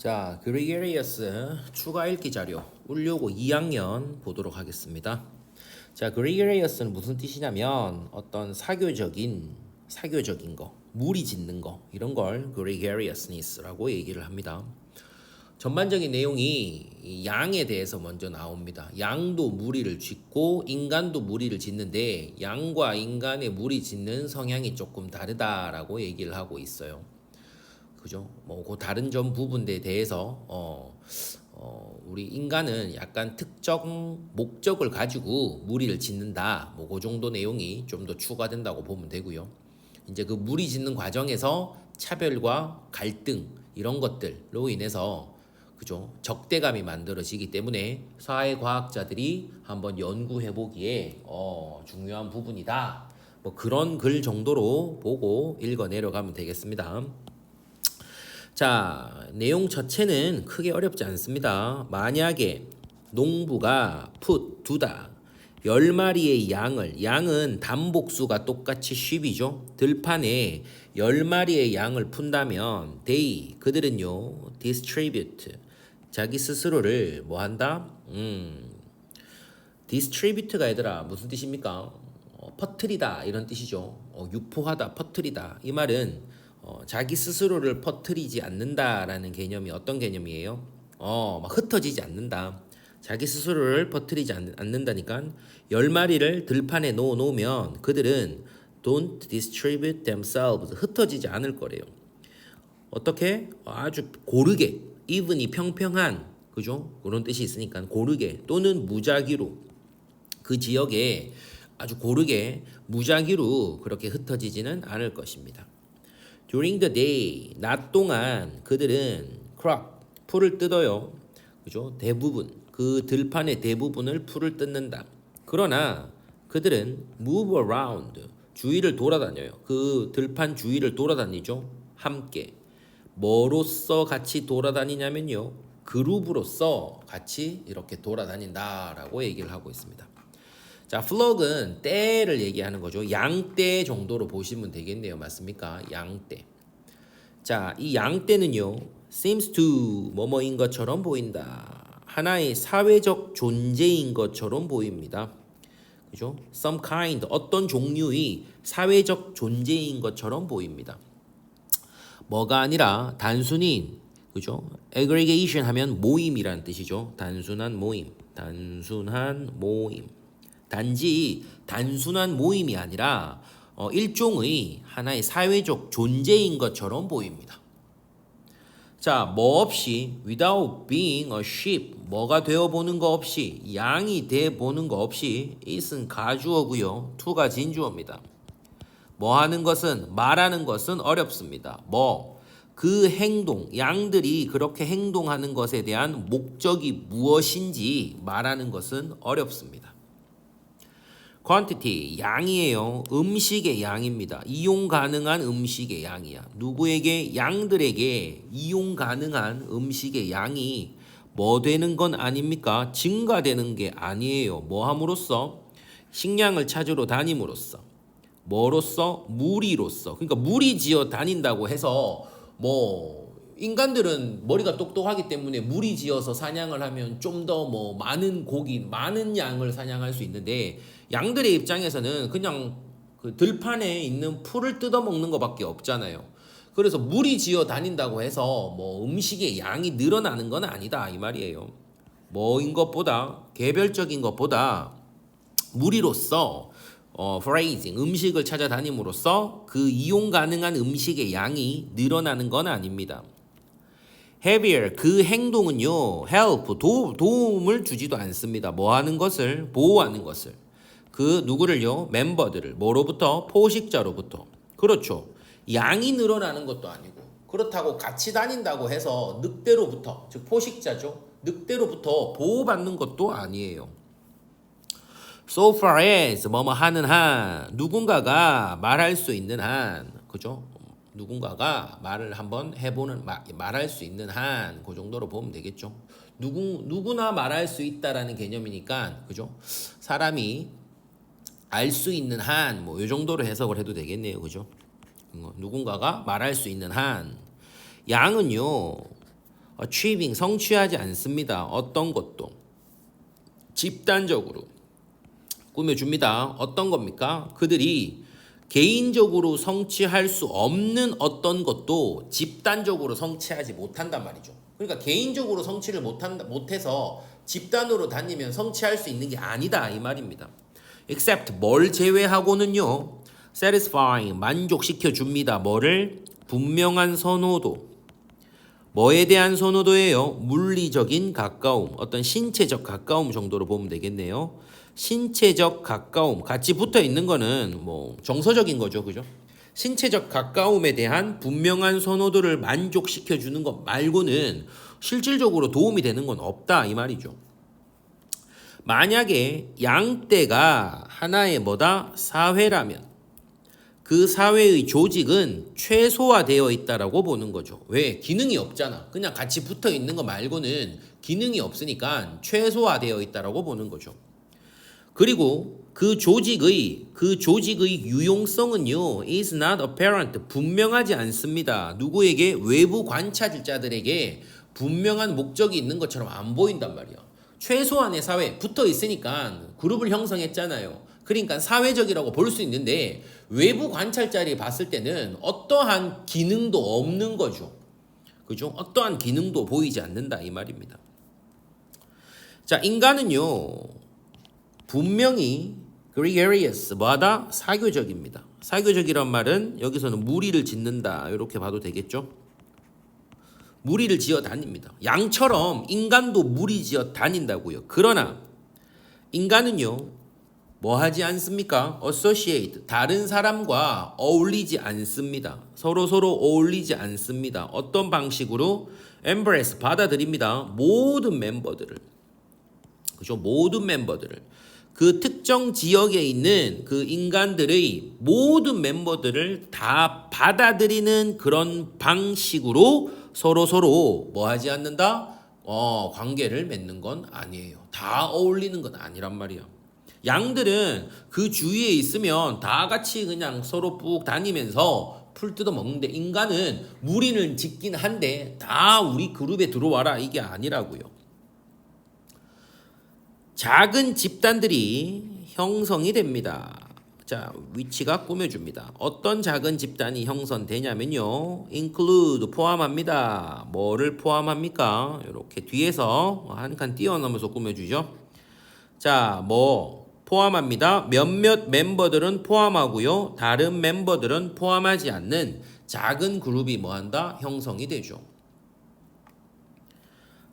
자, 그리게리어스 추가 읽기 자료 울려고 2학년 보도록 하겠습니다. 자, 그리게리어스는 무슨 뜻이냐면 어떤 사교적인 거, 무리 짓는 거 이런 걸 gregariousness라고 얘기를 합니다. 전반적인 내용이 이 양에 대해서 먼저 나옵니다. 양도 무리를 짓고 인간도 무리를 짓는데 양과 인간의 무리 짓는 성향이 조금 다르다라고 얘기를 하고 있어요. 그죠? 그 다른 점 부분에 대해서 우리 인간은 약간 특정 목적을 가지고 무리를 짓는다. 그 정도 내용이 좀 더 추가된다고 보면 되고요. 이제 그 무리 짓는 과정에서 차별과 갈등 이런 것들로 인해서 그죠? 적대감이 만들어지기 때문에 사회과학자들이 한번 연구해 보기에 중요한 부분이다. 뭐 그런 글 정도로 보고 읽어 내려가면 되겠습니다. 자, 내용 자체는 크게 어렵지 않습니다. 만약에 농부가 두다 10마리의 양은 단복수가 똑같이 쉽이죠. 들판에 10마리의 양을 푼다면 그들은요 distribute 자기 스스로를 뭐 한다? distribute가 얘들아 무슨 뜻입니까? 퍼뜨리다 이런 뜻이죠. 유포하다, 퍼뜨리다. 이 말은 자기 스스로를 퍼뜨리지 않는다라는 개념이 어떤 개념이에요? 막 흩어지지 않는다. 자기 스스로를 퍼뜨리지 않는다니까 10마리를 들판에 놓으면 그들은 don't distribute themselves 흩어지지 않을 거래요. 어떻게? 아주 고르게 even이 평평한 그죠? 그런 뜻이 있으니까 고르게 또는 무작위로 그 지역에 아주 고르게 무작위로 그렇게 흩어지지는 않을 것입니다. During the day, 낮 동안 그들은 crop, 풀을 뜯어요. 그죠? 대부분, 그 들판의 대부분을 풀을 뜯는다. 그러나 그들은 move around, 주위를 돌아다녀요. 그 들판 주위를 돌아다니죠. 함께. 뭐로써 같이 돌아다니냐면요. 그룹으로서 같이 이렇게 돌아다닌다라고 얘기를 하고 있습니다. 자, flock은 떼를 얘기하는 거죠. 양떼 정도로 보시면 되겠네요. 맞습니까? 양떼. 자, 이 양떼는요. seems to 뭐뭐인 것처럼 보인다. 하나의 사회적 존재인 것처럼 보입니다. 그죠? some kind 어떤 종류의 사회적 존재인 것처럼 보입니다. 뭐가 아니라 단순히 그죠? aggregation 하면 모임이라는 뜻이죠. 단순한 모임. 단지 단순한 모임이 아니라 일종의 하나의 사회적 존재인 것처럼 보입니다. 자, 뭐 없이 without being a sheep 뭐가 되어보는 거 없이 양이 돼보는 거 없이 it은 가주어고요. to가 진주어입니다. 뭐 하는 것은 말하는 것은 어렵습니다. 그 행동, 양들이 그렇게 행동하는 것에 대한 목적이 무엇인지 말하는 것은 어렵습니다. quantity, 양이에요. 음식의 양입니다. 이용 가능한 음식의 양이야. 누구에게? 양들에게 이용 가능한 음식의 양이 뭐 되는 건 아닙니까? 증가되는 게 아니에요. 뭐 함으로써? 식량을 찾으러 다님으로써. 뭐로써? 무리로써. 그러니까 무리지어 다닌다고 해서 인간들은 머리가 똑똑하기 때문에 무리지어서 사냥을 하면 좀 더 많은 고기, 많은 양을 사냥할 수 있는데 양들의 입장에서는 그냥 그 들판에 있는 풀을 뜯어먹는 것밖에 없잖아요. 그래서 무리지어 다닌다고 해서 음식의 양이 늘어나는 건 아니다 이 말이에요. 개별적인 것보다 무리로서 phrasing, 음식을 찾아다님으로써 그 이용 가능한 음식의 양이 늘어나는 건 아닙니다. heavier, 그 행동은요, help, 도움을 주지도 않습니다. 뭐 하는 것을? 보호하는 것을. 그 누구를요? 멤버들을. 뭐로부터? 포식자로부터. 그렇죠. 양이 늘어나는 것도 아니고, 그렇다고 같이 다닌다고 해서 늑대로부터, 즉 포식자죠. 늑대로부터 보호받는 것도 아니에요. So far as 뭐뭐 하는 한 누군가가 말할 수 있는 한 그죠? 누군가가 말을 한번 해보는 말할 수 있는 한 그 정도로 보면 되겠죠. 누구나 말할 수 있다라는 개념이니까 그죠? 사람이 알 수 있는 한 이 정도로 해석을 해도 되겠네요. 그죠? 누군가가 말할 수 있는 한 양은요. achieving 성취하지 않습니다. 어떤 것도 집단적으로 꾸며줍니다. 어떤 겁니까? 그들이 개인적으로 성취할 수 없는 어떤 것도 집단적으로 성취하지 못한단 말이죠. 그러니까 개인적으로 성취를 못해서 집단으로 다니면 성취할 수 있는 게 아니다 이 말입니다. except 뭘 제외하고는요. satisfying 만족시켜 줍니다. 뭐를? 분명한 선호도. 뭐에 대한 선호도예요? 물리적인 가까움, 어떤 신체적 가까움 정도로 보면 되겠네요. 신체적 가까움, 같이 붙어 있는 거는 뭐 정서적인 거죠, 그죠? 신체적 가까움에 대한 분명한 선호도를 만족시켜 주는 것 말고는 실질적으로 도움이 되는 건 없다 이 말이죠. 만약에 양떼가 하나의 뭐다? 사회라면 그 사회의 조직은 최소화되어 있다라고 보는 거죠. 왜? 기능이 없잖아. 그냥 같이 붙어 있는 거 말고는 기능이 없으니까 최소화되어 있다라고 보는 거죠. 그리고 그 조직의 유용성은요, is not apparent, 분명하지 않습니다. 누구에게? 외부 관찰자들에게 분명한 목적이 있는 것처럼 안 보인단 말이야. 최소한의 사회 붙어 있으니까 그룹을 형성했잖아요. 그러니까 사회적이라고 볼 수 있는데 외부 관찰자들이 봤을 때는 어떠한 기능도 없는 거죠. 그죠? 어떠한 기능도 보이지 않는다 이 말입니다. 자, 인간은요 분명히 gregarious 뭐하다? 사교적입니다. 사교적이란 말은 여기서는 무리를 짓는다 이렇게 봐도 되겠죠. 무리를 지어 다닙니다. 양처럼 인간도 무리 지어 다닌다고요. 그러나 인간은요 뭐 하지 않습니까? associate 다른 사람과 어울리지 않습니다. 서로 어울리지 않습니다. 어떤 방식으로? embrace 받아들입니다. 모든 멤버들을. 그죠? 모든 멤버들을. 그 특정 지역에 있는 그 인간들의 모든 멤버들을 다 받아들이는 그런 방식으로 서로 뭐 하지 않는다? 관계를 맺는 건 아니에요. 다 어울리는 건 아니란 말이야. 양들은 그 주위에 있으면 다 같이 그냥 서로 쭉 다니면서 풀 뜯어 먹는데 인간은 무리를 짓긴 한데 다 우리 그룹에 들어와라 이게 아니라고요. 작은 집단들이 형성이 됩니다. 자, 위치가 꾸며줍니다. 어떤 작은 집단이 형성되냐면요. include 포함합니다. 뭐를 포함합니까? 이렇게 뒤에서 한 칸 띄어넣으면서 꾸며주죠. 자, 뭐 포함합니다. 몇몇 멤버들은 포함하고요. 다른 멤버들은 포함하지 않는 작은 그룹이 뭐한다? 형성이 되죠.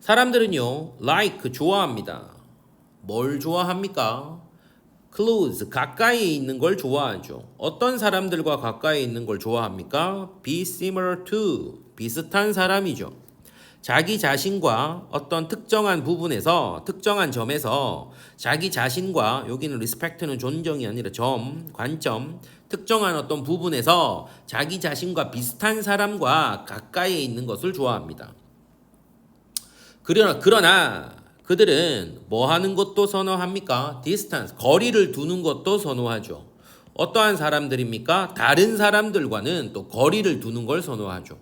사람들은요. like 좋아합니다. 뭘 좋아합니까? close 가까이 있는 걸 좋아하죠. 어떤 사람들과 가까이 있는 걸 좋아합니까? be similar to 비슷한 사람이죠. 자기 자신과 어떤 특정한 부분에서 특정한 점에서 자기 자신과 여기는 respect는 존경이 아니라 관점 특정한 어떤 부분에서 자기 자신과 비슷한 사람과 가까이 있는 것을 좋아합니다. 그러나 그들은 뭐 하는 것도 선호합니까? distance 거리를 두는 것도 선호하죠. 어떠한 사람들입니까? 다른 사람들과는 또 거리를 두는 걸 선호하죠.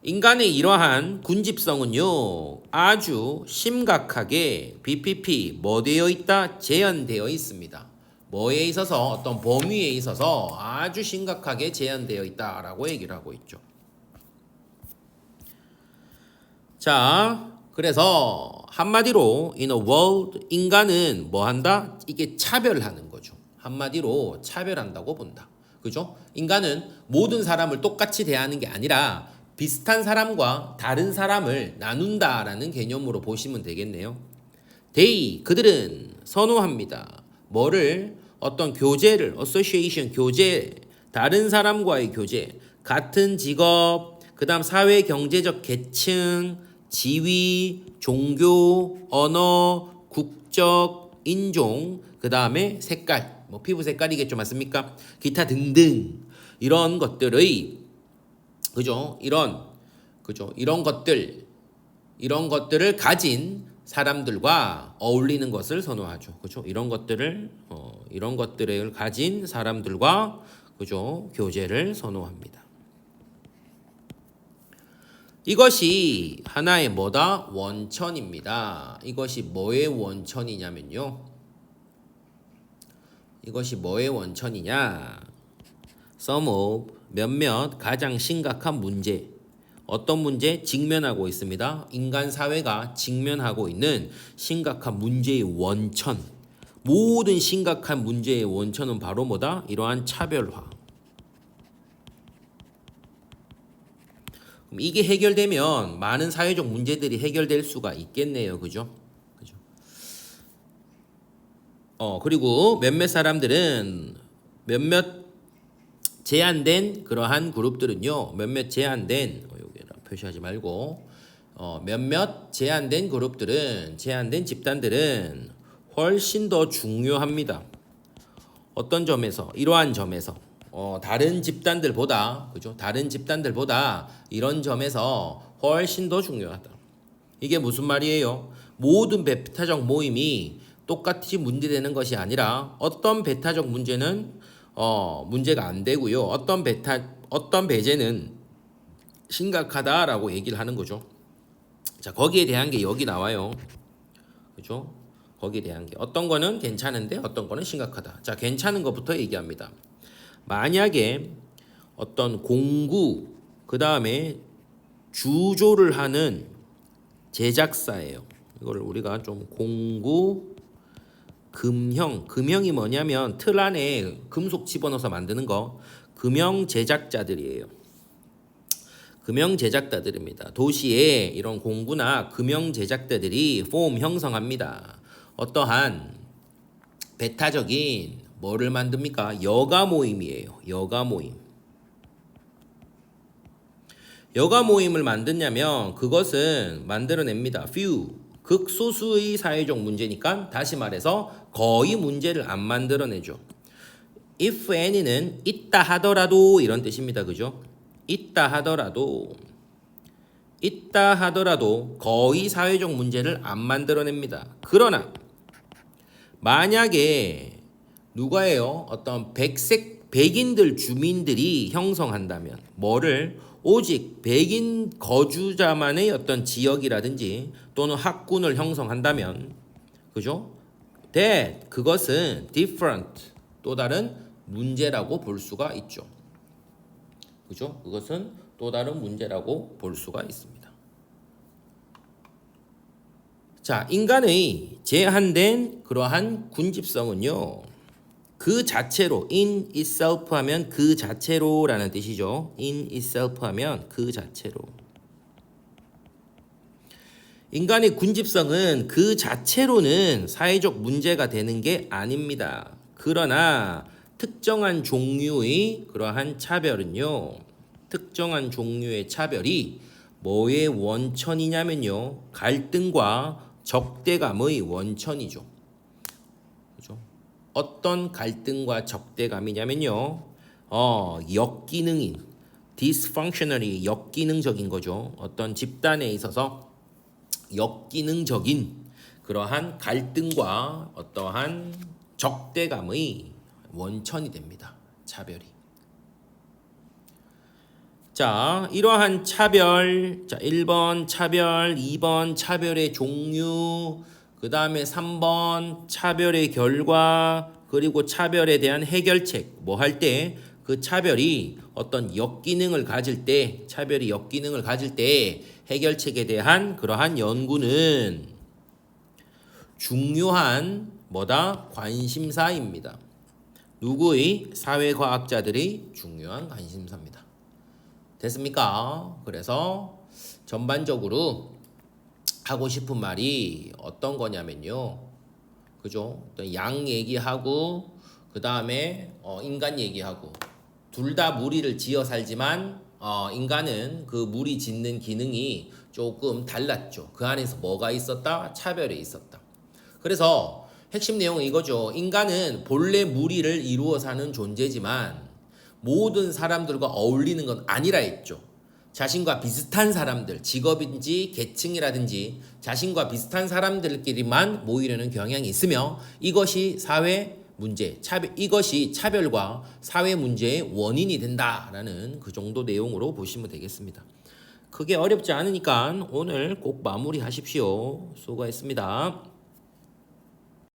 인간의 이러한 군집성은요 아주 심각하게 BPP 뭐 되어 있다? 제한되어 있습니다. 뭐에 있어서? 어떤 범위에 있어서 아주 심각하게 제한되어 있다라고 얘기를 하고 있죠. 자, 그래서 한마디로 in a world 인간은 뭐 한다? 이게 차별하는 거죠. 한마디로 차별한다고 본다. 그죠? 인간은 모든 사람을 똑같이 대하는 게 아니라 비슷한 사람과 다른 사람을 나눈다라는 개념으로 보시면 되겠네요. 그들은 선호합니다. 뭐를? 어떤 교제를, association 교제, 다른 사람과의 교제, 같은 직업, 그 다음 사회 경제적 계층, 지위, 종교, 언어, 국적, 인종, 그 다음에 색깔, 뭐 피부 색깔이겠죠, 맞습니까? 기타 등등 이런 것들의 그죠? 이런 것들을 가진 사람들과 어울리는 것을 선호하죠. 그죠? 이런 것들을 가진 사람들과 그죠? 교제를 선호합니다. 이것이 하나의 뭐다? 원천입니다. 이것이 뭐의 원천이냐면요. 이것이 뭐의 원천이냐? Some of 몇몇 가장 심각한 문제. 어떤 문제? 직면하고 있습니다. 인간 사회가 직면하고 있는 심각한 문제의 원천. 모든 심각한 문제의 원천은 바로 뭐다? 이러한 차별화. 그럼 이게 해결되면 많은 사회적 문제들이 해결될 수가 있겠네요. 그죠? 그죠? 그리고 몇몇 사람들은 몇몇 제한된 그러한 그룹들은요. 몇몇 제한된 여기다 표시하지 말고 몇몇 제한된 그룹들은 제한된 집단들은 훨씬 더 중요합니다. 어떤 점에서 이러한 점에서 다른 집단들보다 그죠? 다른 집단들보다 이런 점에서 훨씬 더 중요하다. 이게 무슨 말이에요? 모든 베타적 모임이 똑같이 문제되는 것이 아니라 어떤 베타적 문제는 문제가 안 되고요. 어떤 배제는 심각하다라고 얘기를 하는 거죠. 자, 거기에 대한 게 여기 나와요. 그죠? 거기에 대한 게 어떤 거는 괜찮은데 어떤 거는 심각하다. 자, 괜찮은 것부터 얘기합니다. 만약에 어떤 공구 그다음에 주조를 하는 제작사예요. 이걸 우리가 좀 공구 금형이 뭐냐면 틀 안에 금속 집어넣어서 만드는 거 금형 제작자들이에요. 금형 제작자들입니다. 도시에 이런 공구나 금형 제작자들이 폼 형성합니다. 어떠한 베타적인 뭐를 만듭니까? 여가 모임이에요. 여가 모임. 여가 모임을 만드냐면 그것은 만들어냅니다. few 극소수의 사회적 문제니까 다시 말해서 거의 문제를 안 만들어내죠. if any는 있다 하더라도 이런 뜻입니다. 그죠? 있다 하더라도 거의 사회적 문제를 안 만들어냅니다. 그러나 만약에 누가예요? 어떤 백인들 주민들이 형성한다면 뭐를 오직 백인 거주자만의 어떤 지역이라든지 또는 학군을 형성한다면 그죠? 그것은 different 또 다른 문제라고 볼 수가 있죠. 그죠? 그것은 또 다른 문제라고 볼 수가 있습니다. 자, 인간의 제한된 그러한 군집성은요. 그 자체로 in itself 하면 그 자체로라는 뜻이죠. in itself 하면 그 자체로. 인간의 군집성은 그 자체로는 사회적 문제가 되는 게 아닙니다. 그러나 특정한 종류의 그러한 차별은요. 특정한 종류의 차별이 뭐의 원천이냐면요. 갈등과 적대감의 원천이죠. 그죠? 어떤 갈등과 적대감이냐면요. 역기능인 dysfunctionally 역기능적인 거죠. 어떤 집단에 있어서 역기능적인 그러한 갈등과 어떠한 적대감의 원천이 됩니다. 차별이. 자, 이러한 차별, 자, 1번 차별, 2번 차별의 종류, 그 다음에 3번 차별의 결과, 그리고 차별에 대한 해결책, 뭐 할 때 그 차별이 어떤 역기능을 가질 때, 차별이 역기능을 가질 때 해결책에 대한 그러한 연구는 중요한 뭐다? 관심사입니다. 누구의? 사회과학자들의 중요한 관심사입니다. 됐습니까? 그래서 전반적으로 하고 싶은 말이 어떤 거냐면요. 그죠? 양 얘기하고 그 다음에 인간 얘기하고 둘 다 무리를 지어 살지만 인간은 그 무리 짓는 기능이 조금 달랐죠. 그 안에서 뭐가 있었다? 차별이 있었다. 그래서 핵심 내용은 이거죠. 인간은 본래 무리를 이루어 사는 존재지만 모든 사람들과 어울리는 건 아니라 했죠. 자신과 비슷한 사람들, 직업인지 계층이라든지 자신과 비슷한 사람들끼리만 모이려는 경향이 있으며 이것이 사회 문제, 이것이 차별과 사회 문제의 원인이 된다라는 그 정도 내용으로 보시면 되겠습니다. 크게 어렵지 않으니까 오늘 꼭 마무리하십시오. 수고했습니다.